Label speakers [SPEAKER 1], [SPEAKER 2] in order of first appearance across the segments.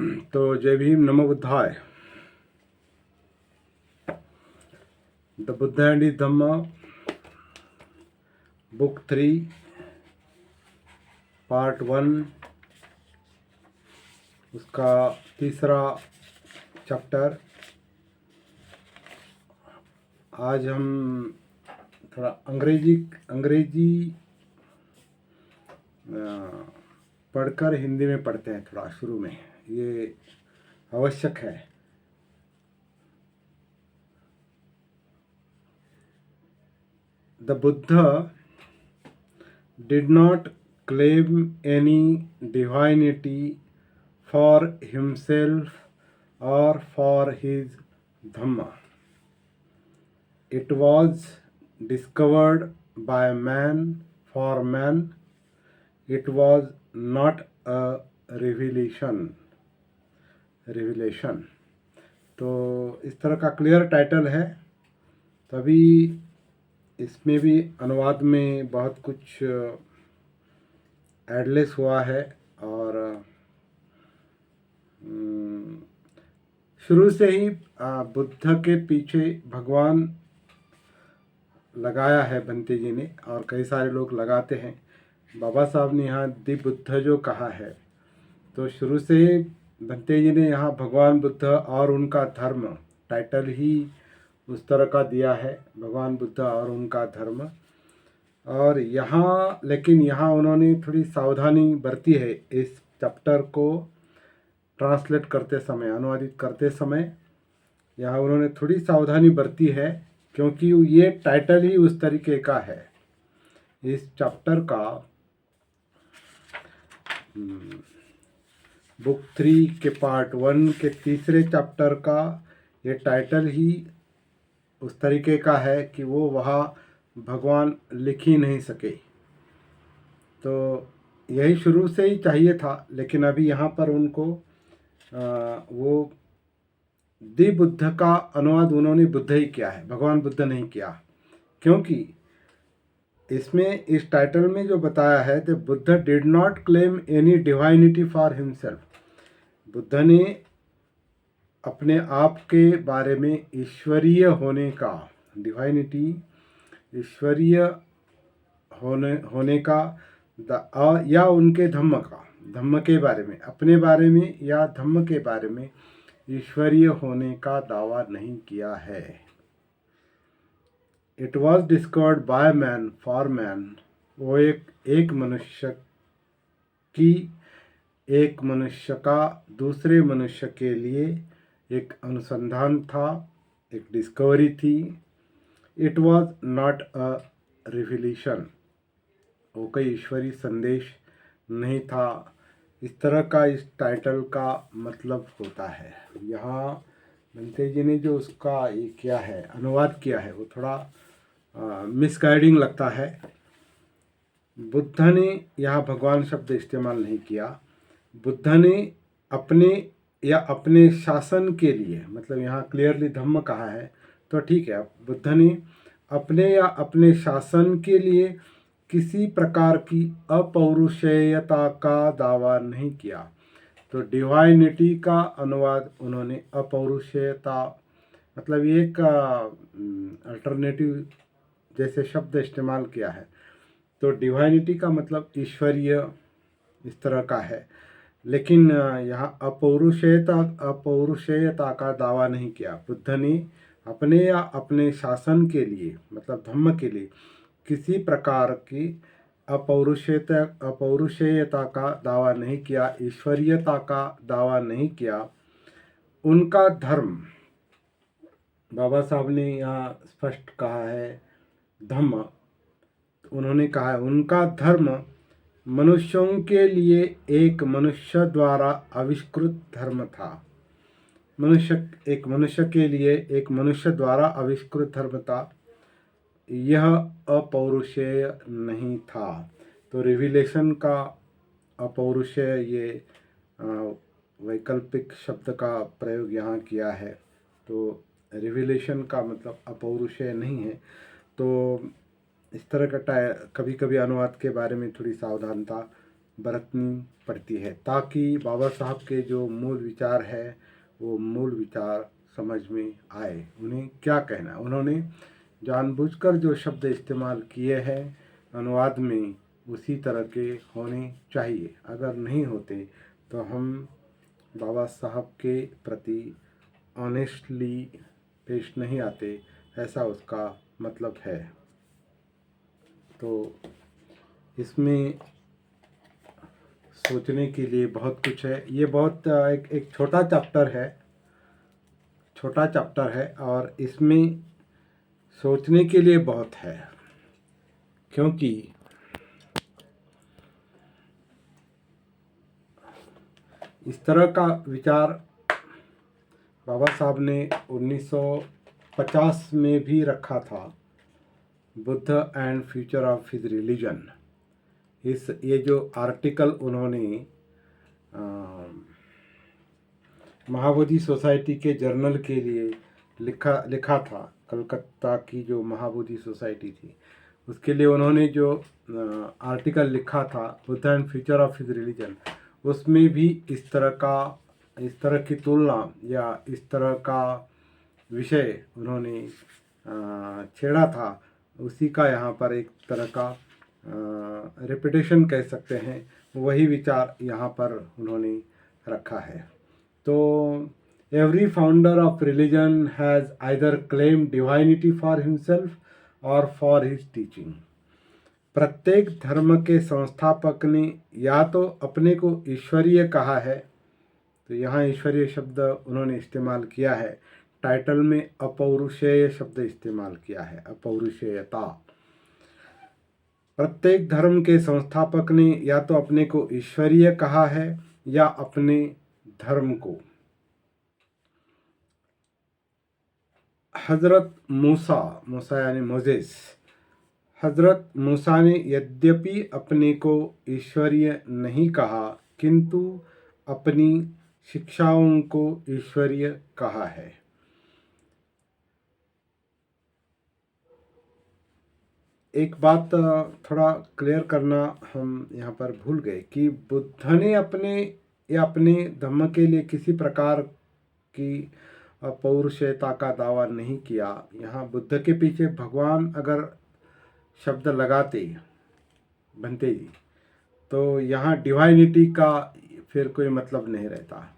[SPEAKER 1] तो Jai Bhim, Namo Buddhaya. The Buddha and his Dhamma, book 3, part 1, उसका तीसरा चैप्टर। आज हम थोड़ा अंग्रेजी पढ़कर हिंदी में पढ़ते हैं। थोड़ा शुरू में ये आवश्यक है। The Buddha did not claim any divinity for himself or for his Dhamma. It was discovered by man for man. It was not a revelation. तो इस तरह का क्लियर टाइटल है। तभी इसमें भी अनुवाद में बहुत कुछ एडलेस हुआ है और शुरू से ही बुद्ध के पीछे भगवान लगाया है बंते जी ने, और कई सारे लोग लगाते हैं। बाबा साहब ने यहाँ दी बुद्ध जो कहा है, तो शुरू से ही बंते जी ने यहाँ भगवान बुद्ध और उनका धर्म टाइटल ही उस तरह का दिया है, भगवान बुद्ध और उनका धर्म। और यहाँ लेकिन यहाँ उन्होंने थोड़ी सावधानी बरती है इस चैप्टर को ट्रांसलेट करते समय, अनुवादित करते समय। यहाँ उन्होंने थोड़ी सावधानी बरती है क्योंकि ये टाइटल ही उस तरीके का है। इस चैप्टर का बुक 3 के पार्ट 1 के तीसरे चैप्टर का ये टाइटल ही उस तरीके का है कि वो वहाँ भगवान लिख ही नहीं सके। तो यही शुरू से ही चाहिए था, लेकिन अभी यहाँ पर उनको वो दी बुद्ध का अनुवाद उन्होंने बुद्ध ही किया है, भगवान बुद्ध नहीं किया। क्योंकि इसमें इस टाइटल में जो बताया है कि Buddha did not claim any divinity for himself. Buddha ने अपने आप के बारे में ईश्वरीय होने का, डिवाइनिटी ईश्वरीय होने का या उनके धम्म के बारे में, अपने बारे में या धम्म के बारे में ईश्वरीय होने का दावा नहीं किया है। It was discovered by man for man. वो एक मनुष्य का दूसरे मनुष्य के लिए एक अनुसंधान था, एक डिस्कवरी थी। It was not a revelation. वो कोई ईश्वरीय संदेश नहीं था। इस तरह का इस टाइटल का मतलब होता है। यहाँ बंते जी ने जो उसका ये किया है, अनुवाद किया है, वो थोड़ा मिसगाइडिंग लगता है। बुद्ध ने यहाँ भगवान शब्द इस्तेमाल नहीं किया। बुद्ध ने अपने शासन के लिए, मतलब यहाँ क्लियरली धम्म कहा है तो ठीक है। बुद्ध ने अपने शासन के लिए किसी प्रकार की अपौरुषेयता का दावा नहीं किया। तो डिवाइनिटी का अनुवाद उन्होंने अपौरुषेयता, मतलब एक अल्टरनेटिव जैसे शब्द इस्तेमाल किया है। तो डिवाइनिटी का मतलब ईश्वरीय इस तरह का है, लेकिन यहाँ अपौरुषेयता का दावा नहीं किया। बुद्ध ने अपने शासन के लिए, मतलब धम्म के लिए किसी प्रकार की अपौरुषेयता का दावा नहीं किया, ईश्वरीयता का दावा नहीं किया। उनका धर्म, बाबा साहब ने यहाँ स्पष्ट कहा है धम्म, उन्होंने कहा है उनका धर्म मनुष्यों के लिए एक मनुष्य द्वारा आविष्कृत धर्म था। एक मनुष्य के लिए एक मनुष्य द्वारा आविष्कृत धर्म था। यह अपौरुषेय नहीं था। तो रिविलेशन का अपौरुषेय, ये वैकल्पिक शब्द का प्रयोग यहाँ किया है। तो रिविलेशन का मतलब अपौरुषेय नहीं है। तो इस तरह का कभी कभी अनुवाद के बारे में थोड़ी सावधानता बरतनी पड़ती है, ताकि बाबा साहब के जो मूल विचार है वो मूल विचार समझ में आए। उन्हें क्या कहना, उन्होंने जानबूझकर जो शब्द इस्तेमाल किए हैं अनुवाद में उसी तरह के होने चाहिए। अगर नहीं होते तो हम बाबा साहब के प्रति ऑनेस्टली पेश नहीं आते, ऐसा उसका मतलब है। तो इसमें सोचने के लिए बहुत कुछ है। ये बहुत एक छोटा चैप्टर है और इसमें सोचने के लिए बहुत है, क्योंकि इस तरह का विचार बाबा साहब ने 1950 में भी रखा था, Buddha and future of his religion. ये जो आर्टिकल उन्होंने महाबोधि सोसाइटी के जर्नल के लिए लिखा था, कलकत्ता की जो महाबोधि सोसाइटी थी उसके लिए उन्होंने जो आर्टिकल लिखा था Buddha and future of his religion, उसमें भी इस तरह की तुलना या इस तरह का विषय उन्होंने छेड़ा था। उसी का यहाँ पर एक तरह का रिपीटेशन कह सकते हैं, वही विचार यहाँ पर उन्होंने रखा है। तो every founder of religion has either claim divinity for himself और फॉर हिज टीचिंग। प्रत्येक धर्म के संस्थापक ने या तो अपने को ईश्वरीय कहा है, तो यहाँ ईश्वरीय शब्द उन्होंने इस्तेमाल किया है, टाइटल में अपौरुषेय शब्द इस्तेमाल किया है, अपौरुषेयता। प्रत्येक धर्म के संस्थापक ने या तो अपने को ईश्वरीय कहा है या अपने धर्म को। हजरत मूसा यानी मोजेस, हजरत मूसा ने यद्यपि अपने को ईश्वरीय नहीं कहा किंतु अपनी शिक्षाओं को ईश्वरीय कहा है। एक बात थोड़ा क्लियर करना हम यहाँ पर भूल गए कि बुद्ध ने अपने धम्म के लिए किसी प्रकार की पौरुषेयता का दावा नहीं किया। यहाँ बुद्ध के पीछे भगवान अगर शब्द लगाते बनते जी, तो यहाँ डिवाइनिटी का फिर कोई मतलब नहीं रहता।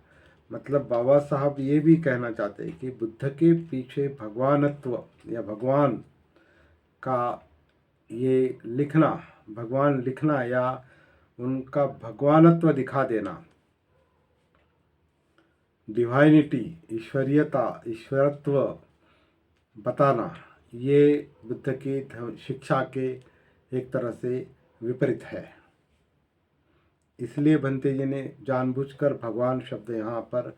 [SPEAKER 1] मतलब बाबा साहब ये भी कहना चाहते हैं कि बुद्ध के पीछे भगवानत्व या भगवान का ये भगवान लिखना या उनका भगवानत्व दिखा देना, डिवाइनिटी ईश्वरीयता ईश्वरत्व बताना, ये बुद्ध की शिक्षा के एक तरह से विपरीत है। इसलिए भंते जी ने जानबूझकर भगवान शब्द यहाँ पर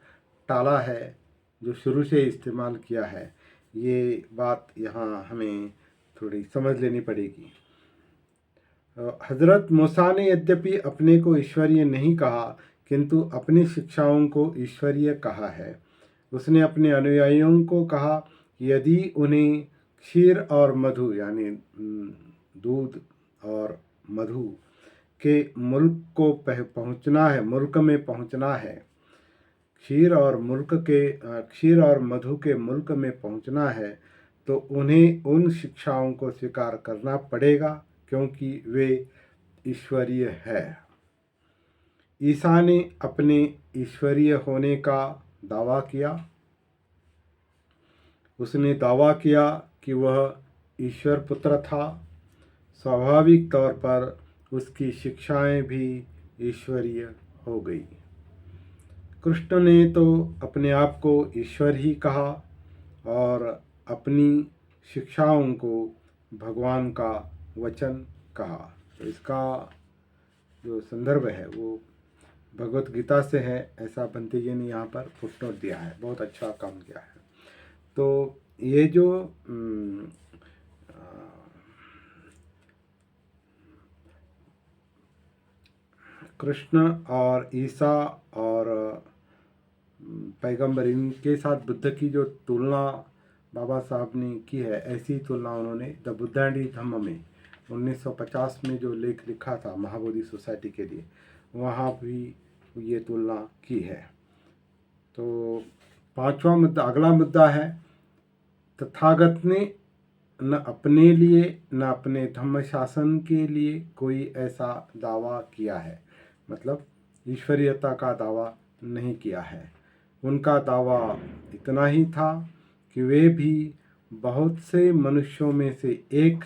[SPEAKER 1] टाला है, जो शुरू से इस्तेमाल किया है। ये बात यहाँ हमें थोड़ी समझ लेनी पड़ेगी। हजरत मूसा ने यद्यपि अपने को ईश्वरीय नहीं कहा किंतु अपनी शिक्षाओं को ईश्वरीय कहा है। उसने अपने अनुयायियों को कहा कि यदि उन्हें क्षीर और मधु यानी दूध और मधु के मुल्क को पहुंचना है, मुल्क में पहुंचना है, क्षीर और मधु के मुल्क में पहुंचना है, तो उन्हें उन शिक्षाओं को स्वीकार करना पड़ेगा क्योंकि वे ईश्वरीय है। ईसा ने अपने ईश्वरीय होने का दावा किया। उसने दावा किया कि वह ईश्वर पुत्र था। स्वाभाविक तौर पर उसकी शिक्षाएं भी ईश्वरीय हो गई। कृष्ण ने तो अपने आप को ईश्वर ही कहा और अपनी शिक्षाओं को भगवान का वचन कहा। तो इसका जो संदर्भ है वो भगवत गीता से है, ऐसा भंते जी ने यहाँ पर फुटनोट दिया है। बहुत अच्छा काम किया है। तो ये जो कृष्ण और ईसा और पैगंबर, इनके साथ बुद्ध की जो तुलना बाबा साहब ने की है, ऐसी तुलना उन्होंने द बुद्ध एंड हिज धम्म में 1950 में जो लेख लिखा था महाबोधि सोसाइटी के लिए, वहाँ भी ये तुलना की है। तो पांचवा मुद्दा, अगला मुद्दा है, तथागत ने न अपने लिए न अपने धम्म शासन के लिए कोई ऐसा दावा किया है, मतलब ईश्वरीयता का दावा नहीं किया है। उनका दावा इतना ही था कि वे भी बहुत से मनुष्यों में से एक,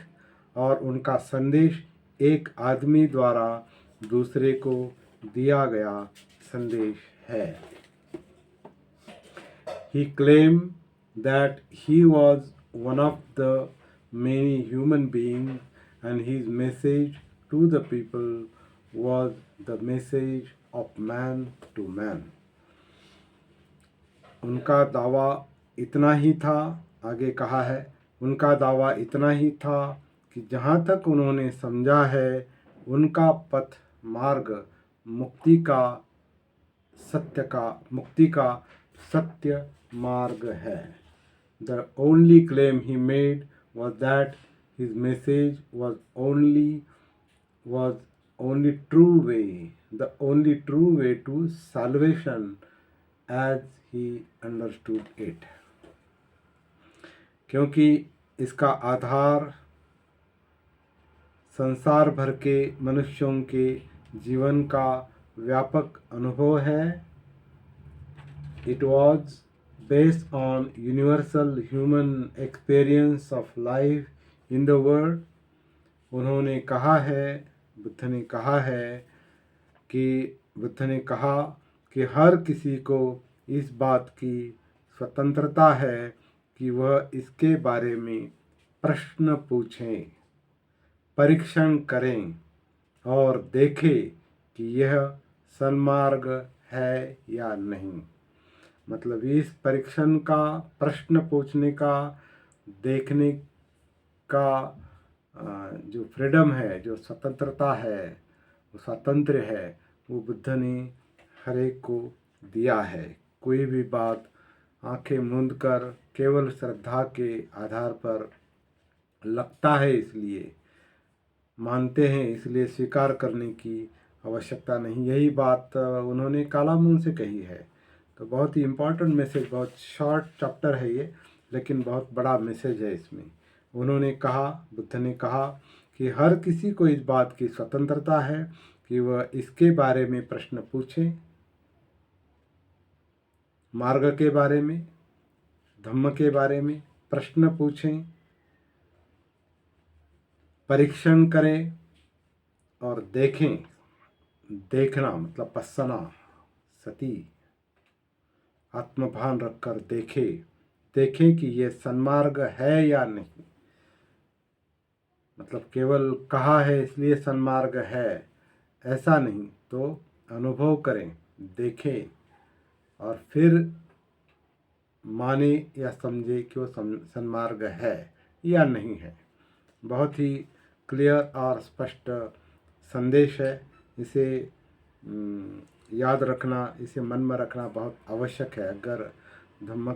[SPEAKER 1] और उनका संदेश एक आदमी द्वारा दूसरे को दिया गया संदेश है। He claimed that he was one of the many human beings, and his message to the people was the message of man to man. उनका दावा इतना ही था, आगे कहा है, उनका दावा इतना ही था कि जहाँ तक उन्होंने समझा है, उनका पथ मार्ग मुक्ति का सत्य मार्ग है। The only claim he made was that his message was only true way, the only true way to salvation as he understood it. क्योंकि इसका आधार संसार भर के मनुष्यों के जीवन का व्यापक अनुभव है। It was based on universal human experience of life in the world. उन्होंने कहा है, बुद्ध ने कहा कि हर किसी को इस बात की स्वतंत्रता है कि वह इसके बारे में प्रश्न पूछें, परीक्षण करें और देखें कि यह सन्मार्ग है या नहीं। मतलब इस परीक्षण का, प्रश्न पूछने का, देखने का जो फ्रीडम है, जो स्वतंत्रता है, वो स्वतंत्र है, वो बुद्ध ने हर एक को दिया है। कोई भी बात आंखें मूंद कर केवल श्रद्धा के आधार पर लगता है इसलिए मानते हैं, इसलिए स्वीकार करने की आवश्यकता नहीं। यही बात उन्होंने कालामून से कही है। तो बहुत ही इम्पोर्टेंट मैसेज, बहुत शॉर्ट चैप्टर है ये, लेकिन बहुत बड़ा मैसेज है इसमें। उन्होंने कहा, बुद्ध ने कहा कि हर किसी को इस बात की स्वतंत्रता है कि वह इसके बारे में प्रश्न पूछे, मार्ग के बारे में, धम्म के बारे में प्रश्न पूछें, परीक्षण करें और देखें। देखना मतलब पස්සना, सती, आत्मभान रखकर देखें कि ये सन्मार्ग है या नहीं। मतलब केवल कहा है इसलिए सन्मार्ग है, ऐसा नहीं। तो अनुभव करें, देखें और फिर माने या समझे कि वो सन्मार्ग है या नहीं है। बहुत ही क्लियर और स्पष्ट संदेश है। इसे याद रखना, इसे मन में रखना बहुत आवश्यक है। अगर धम्म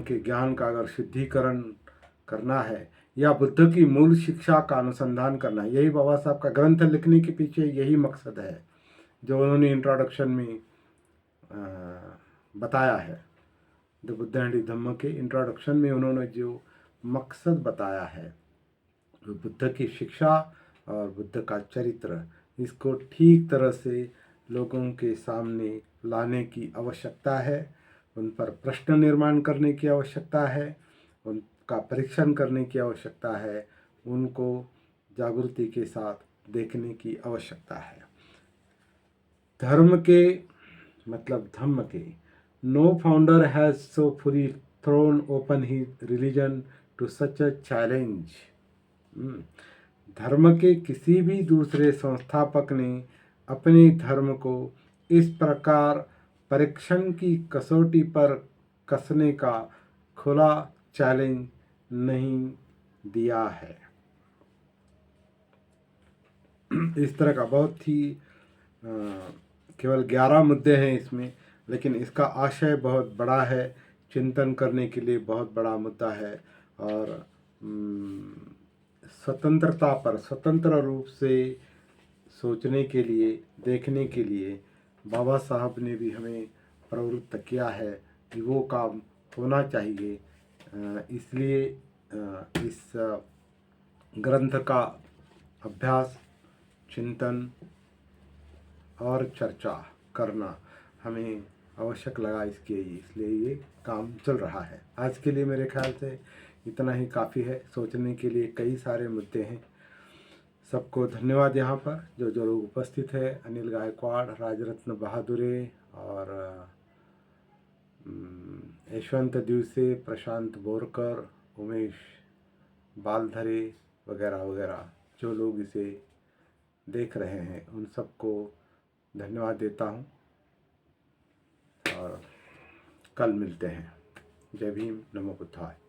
[SPEAKER 1] के ज्ञान का अगर शुद्धिकरण करना है या बुद्ध की मूल शिक्षा का अनुसंधान करना है, यही बाबा साहब का ग्रंथ लिखने के पीछे यही मकसद है जो उन्होंने इंट्रोडक्शन में बताया है। द बुद्ध एंड धम्म के इंट्रोडक्शन में उन्होंने जो मकसद बताया है, तो बुद्ध की शिक्षा और बुद्ध का चरित्र, इसको ठीक तरह से लोगों के सामने लाने की आवश्यकता है। उन पर प्रश्न निर्माण करने की आवश्यकता है, उनका परीक्षण करने की आवश्यकता है, उनको जागृति के साथ देखने की आवश्यकता है। धर्म के मतलब धम्म के, no founder has so fully thrown open his religion to such a challenge. धर्म के किसी भी दूसरे संस्थापक ने अपने धर्म को इस प्रकार परीक्षण की कसौटी पर कसने का खुला चैलेंज नहीं दिया है। इस तरह का बहुत ही केवल 11 मुद्दे हैं इसमें, लेकिन इसका आशय बहुत बड़ा है, चिंतन करने के लिए बहुत बड़ा मुद्दा है। और स्वतंत्रता पर, स्वतंत्र रूप से सोचने के लिए, देखने के लिए बाबा साहब ने भी हमें प्रवृत्त किया है कि वो काम होना चाहिए। इसलिए इस ग्रंथ का अभ्यास, चिंतन और चर्चा करना हमें आवश्यक लगा इसलिए ये काम चल रहा है। आज के लिए मेरे ख्याल से इतना ही काफ़ी है। सोचने के लिए कई सारे मुद्दे हैं। सबको धन्यवाद यहाँ पर जो लोग उपस्थित है। अनिल गायकवाड़, राजरत्न बहादुरे और यशवंत दिवसे, प्रशांत बोरकर, उमेश बालधरे वगैरह वगैरह जो लोग इसे देख रहे हैं उन सबको धन्यवाद देता हूँ और कल मिलते हैं। जय भीम, नमो बुद्धाय।